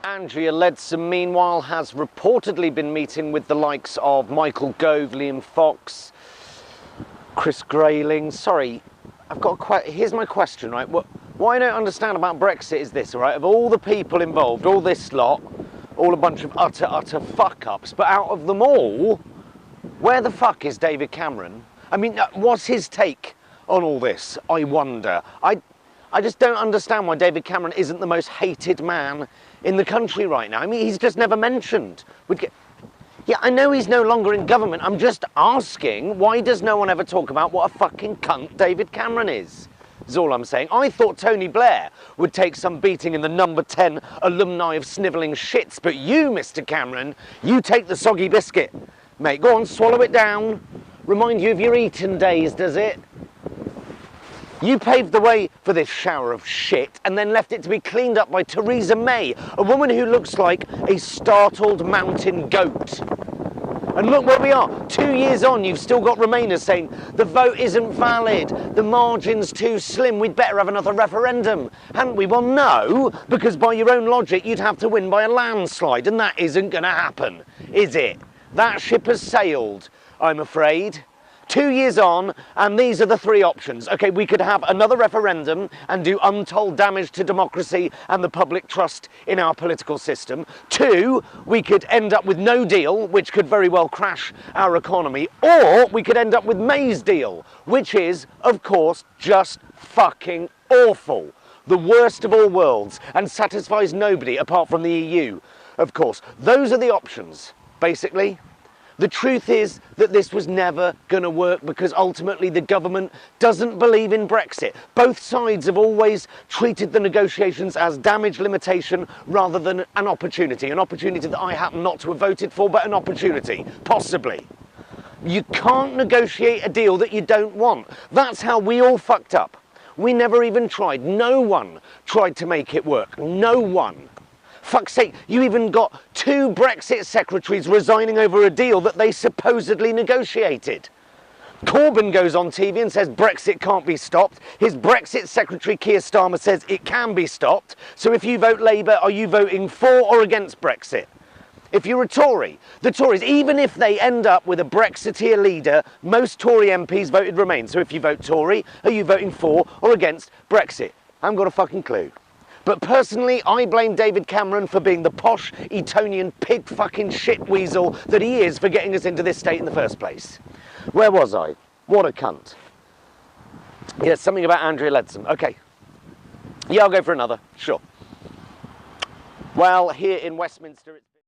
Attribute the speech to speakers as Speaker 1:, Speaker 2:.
Speaker 1: Andrea Leadsom, meanwhile, has reportedly been meeting with the likes of Michael Gove, Liam Fox, Chris Grayling. Sorry, here's my question, right? What I don't understand about Brexit is this, all right? Of all the people involved, all this lot, all a bunch of utter fuck-ups, but out of them all, where the fuck is David Cameron? I mean, what's his take on all this, I wonder? I just don't understand why David Cameron isn't the most hated man in the country right now. I mean, he's just never mentioned. Yeah, I know he's no longer in government. I'm just asking, why does no one ever talk about what a fucking cunt David Cameron is all I'm saying. I thought Tony Blair would take some beating in the number 10 alumni of snivelling shits, but you, Mr. Cameron, you take the soggy biscuit. Mate, go on, swallow it down. Remind you of your Eton days, does it? You paved the way for this shower of shit and then left it to be cleaned up by Theresa May, a woman who looks like a startled mountain goat. And look where we are. 2 years on, you've still got Remainers saying the vote isn't valid, the margin's too slim, we'd better have another referendum. Hadn't we? Well, no, because by your own logic, you'd have to win by a landslide, and that isn't going to happen, is it? That ship has sailed, I'm afraid. 2 years on, and these are the three options. Okay, we could have another referendum and do untold damage to democracy and the public trust in our political system. 2, we could end up with no deal, which could very well crash our economy. Or we could end up with May's deal, which is, of course, just fucking awful. The worst of all worlds, and satisfies nobody apart from the EU, of course. Those are the options, basically. The truth is that this was never going to work because ultimately the government doesn't believe in Brexit. Both sides have always treated the negotiations as damage limitation rather than an opportunity that I happen not to have voted for, but an opportunity, possibly. You can't negotiate a deal that you don't want. That's how we all fucked up. We never even tried. No one tried to make it work. No one. Fuck's sake, you even got 2 Brexit secretaries resigning over a deal that they supposedly negotiated. Corbyn goes on TV and says Brexit can't be stopped. His Brexit secretary, Keir Starmer, says it can be stopped. So if you vote Labour, are you voting for or against Brexit? If you're a Tory, the Tories, even if they end up with a Brexiteer leader, most Tory MPs voted Remain. So if you vote Tory, are you voting for or against Brexit? I haven't got a fucking clue. But personally, I blame David Cameron for being the posh, Etonian, pig-fucking shit-weasel that he is for getting us into this state in the first place. Where was I? What a cunt. Yeah, something about Andrea Leadsom. Okay. Yeah, I'll go for another. Sure. Well, here in Westminster...